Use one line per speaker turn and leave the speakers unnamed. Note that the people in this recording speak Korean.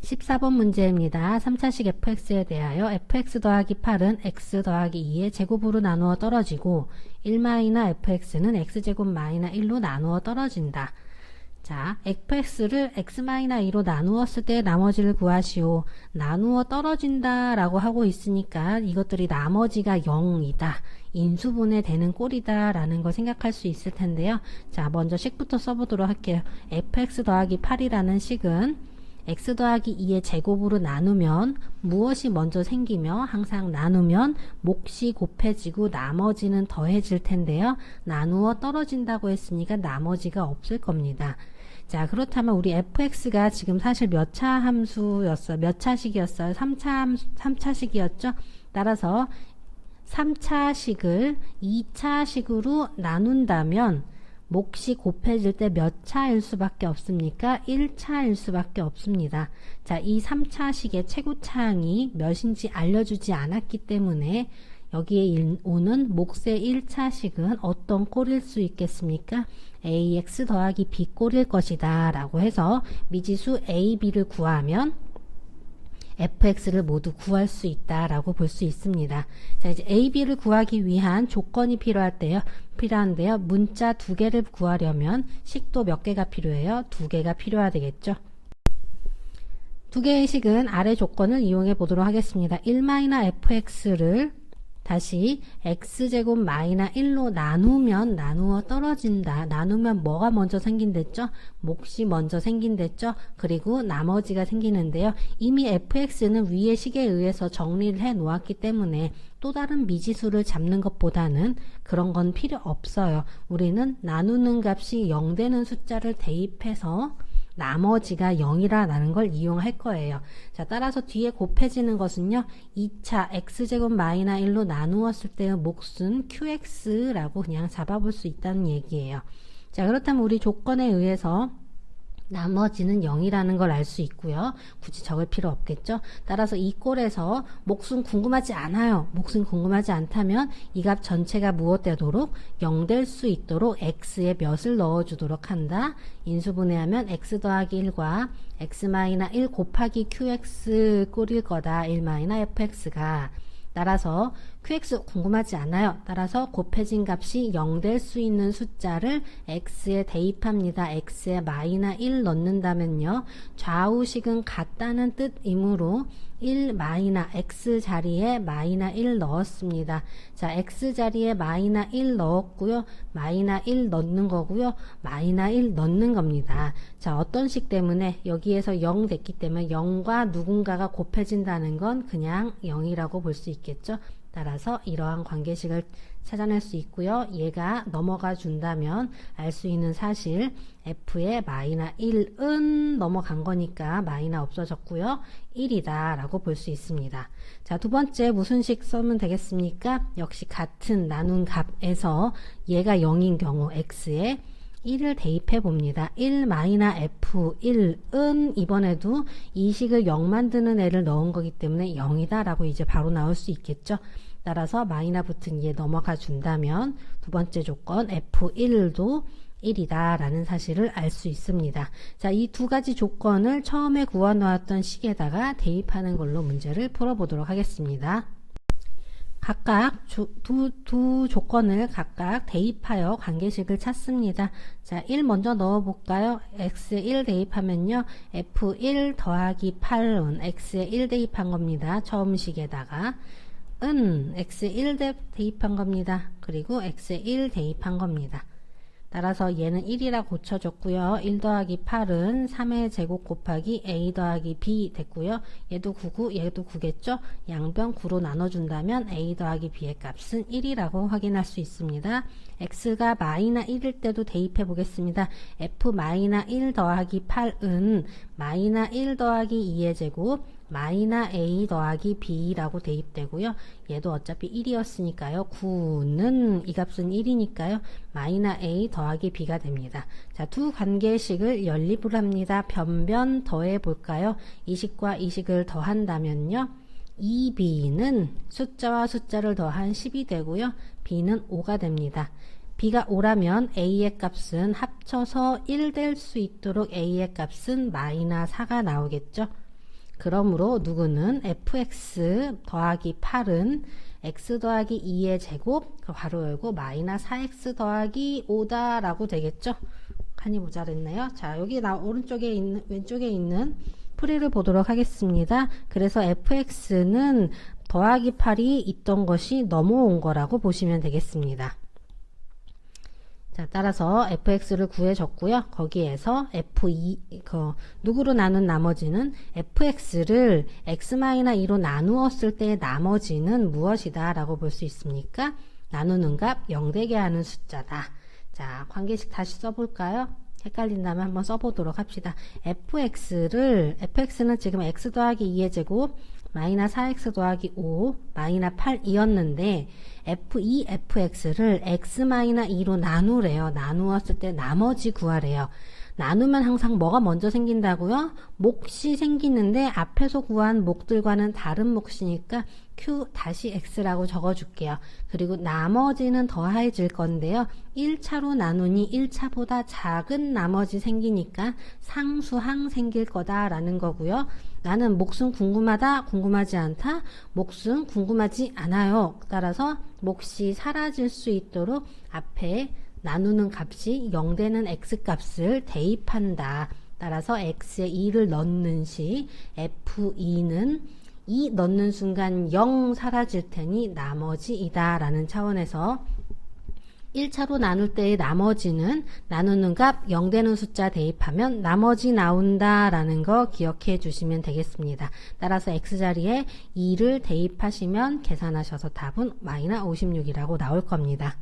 14번 문제입니다. 3차식 fx에 대하여 fx 더하기 8은 x 더하기 2의 제곱으로 나누어 떨어지고 1-fx는 x제곱 마이너 1로 나누어 떨어진다. 자, fx를 x-2로 나누었을 때 나머지를 구하시오. 나누어 떨어진다 라고 하고 있으니까 이것들이 나머지가 0이다. 인수분해 되는 꼴이다 라는 걸 생각할 수 있을 텐데요. 자, 먼저 식부터 써보도록 할게요. fx 더하기 8이라는 식은 x 더하기 2의 제곱으로 나누면 무엇이 먼저 생기며 항상 나누면 몫이 곱해지고 나머지는 더해질 텐데요. 나누어 떨어진다고 했으니까 나머지가 없을 겁니다. 자, 그렇다면 우리 fx가 지금 사실 몇 차 함수였어요? 몇 차식이었어요? 3차식이었죠? 따라서 3차식을 2차식으로 나눈다면 몫이 곱해질 때 몇 차일 수밖에 없습니까? 1차일 수밖에 없습니다. 자, 이 3차식의 최고차항이 몇인지 알려주지 않았기 때문에 여기에 오는 몫의 1차식은 어떤 꼴일 수 있겠습니까? ax 더하기 b 꼴일 것이다 라고 해서 미지수 a, b를 구하면 fx를 모두 구할 수 있다라고 볼 수 있습니다. 자, 이제 a, b를 구하기 위한 조건이 필요한데요. 문자 2개를 구하려면 식도 몇 개가 필요해요? 2개가 필요하겠죠. 2개의 식은 아래 조건을 이용해 보도록 하겠습니다. 1-fx를 다시 x제곱 마이너 1로 나누면 나누어 떨어진다. 나누면 뭐가 먼저 생긴댔죠? 몫이 먼저 생긴댔죠? 그리고 나머지가 생기는데요. 이미 fx는 위의 식에 의해서 정리를 해 놓았기 때문에 또 다른 미지수를 잡는 것보다는 그런 건 필요 없어요. 우리는 나누는 값이 0 되는 숫자를 대입해서 나머지가 0이라는 걸 이용할 거예요. 자, 따라서 뒤에 곱해지는 것은요. 2차 x제곱 마이너 1로 나누었을 때의 몫은 qx라고 그냥 잡아볼 수 있다는 얘기예요. 자, 그렇다면 우리 조건에 의해서 나머지는 0이라는 걸 알 수 있고요. 굳이 적을 필요 없겠죠. 따라서 이 꼴에서 몫은 궁금하지 않아요. 몫은 궁금하지 않다면 이 값 전체가 무엇 되도록 0 될 수 있도록 x에 몇을 넣어주도록 한다. 인수분해하면 x 더하기 1과 x-1 곱하기 qx 꼴일 거다. 1-fx가. 따라서 qx 궁금하지 않아요. 따라서 곱해진 값이 0 될 수 있는 숫자를 x에 대입합니다. x에 마이너 1 넣는다면요. 좌우식은 같다는 뜻이므로 1-x 자리에 마이너 1 넣었습니다. 자, x 자리에 마이너 1 넣었고요. 마이너 1 넣는 거고요. 마이너 1 넣는 겁니다. 자, 어떤 식 때문에 여기에서 0 됐기 때문에 0과 누군가가 곱해진다는 건 그냥 0이라고 볼 수 있겠죠. 따라서 이러한 관계식을 찾아낼 수 있고요. 얘가 넘어가 준다면 알 수 있는 사실 f의 마이너 1은 넘어간 거니까 마이너 없어졌고요. 1이다 라고 볼 수 있습니다. 자, 두 번째 무슨 식 쓰면 되겠습니까? 역시 같은 나눈 값에서 얘가 0인 경우 x에 1을 대입해 봅니다. 1-f1은 이번에도 이 식을 0 만드는 애를 넣은 거기 때문에 0이다 라고 이제 바로 나올 수 있겠죠. 따라서 마이너 붙은 얘 넘어가 준다면 두 번째 조건 f1도 1이다 라는 사실을 알 수 있습니다. 자, 이 두 가지 조건을 처음에 구워 놓았던 식에다가 대입하는 걸로 문제를 풀어보도록 하겠습니다. 각각 두 조건을 각각 대입하여 관계식을 찾습니다. 자, 1 먼저 넣어볼까요? x에 1 대입하면요. f1 더하기 8은 x에 1 대입한 겁니다. 처음 식에다가 x에 1 대입한 겁니다. 그리고 x에 1 대입한 겁니다. 따라서 얘는 1이라 고쳐졌고요. 1 더하기 8은 3의 제곱 곱하기 a 더하기 b 됐고요. 얘도 9고 얘도 9겠죠. 양변 9로 나눠준다면 a 더하기 b의 값은 1이라고 확인할 수 있습니다. x가 마이너 1일 때도 대입해 보겠습니다. f 마이너 1 더하기 8은 마이너 1 더하기 2의 제곱 마이너 a 더하기 b라고 대입되고요. 얘도 어차피 1이었으니까요. 9는 이 값은 1이니까요. 마이너 a 더하기 b가 됩니다. 자, 두 관계식을 연립을 합니다. 변변 더해 볼까요? 이 식과 이 식을 더한다면요. 2b는 숫자와 숫자를 더한 10이 되고요. b는 5가 됩니다. b가 5라면 a의 값은 합쳐서 1 될 수 있도록 a의 값은 마이너 4가 나오겠죠. 그러므로 누구는 fx 더하기 8은 x 더하기 2의 제곱 괄호 열고 마이너스 4x 더하기 5다 라고 되겠죠. 칸이 모자랐네요. 자, 여기 왼쪽에 있는 풀이를 보도록 하겠습니다. 그래서 fx는 더하기 8이 있던 것이 넘어온 거라고 보시면 되겠습니다. 자, 따라서 fx를 구해줬고요. 거기에서 누구로 나눈 나머지는 fx를 x-2로 나누었을 때 나머지는 무엇이다 라고 볼 수 있습니까? 나누는 값 0되게 하는 숫자다. 자, 관계식 다시 써볼까요? 헷갈린다면 한번 써보도록 합시다. fx는 지금 x 더하기 2의 제곱 마이너스 4x 더하기 5 마이너스 8이었는데 fx를 x-2로 나누래요. 나누었을 때 나머지 구하래요. 나누면 항상 뭐가 먼저 생긴다고요? 몫이 생기는데 앞에서 구한 몫들과는 다른 몫이니까 q 다시 x라고 적어줄게요. 그리고 나머지는 더해질 건데요. 1차로 나누니 1차보다 작은 나머지 생기니까 상수항 생길 거다라는 거고요. 나는 몫은 궁금하다, 궁금하지 않다, 몫은 궁금하지 않아요. 따라서 몫이 사라질 수 있도록 앞에 나누는 값이 0되는 x값을 대입한다. 따라서 x에 2를 넣는 시 f2는 2 넣는 순간 0 사라질 테니 나머지이다 라는 차원에서 1차로 나눌 때의 나머지는 나누는 값 0되는 숫자 대입하면 나머지 나온다 라는 거 기억해 주시면 되겠습니다. 따라서 x자리에 2를 대입하시면 계산하셔서 답은 마이너스 56이라고 나올 겁니다.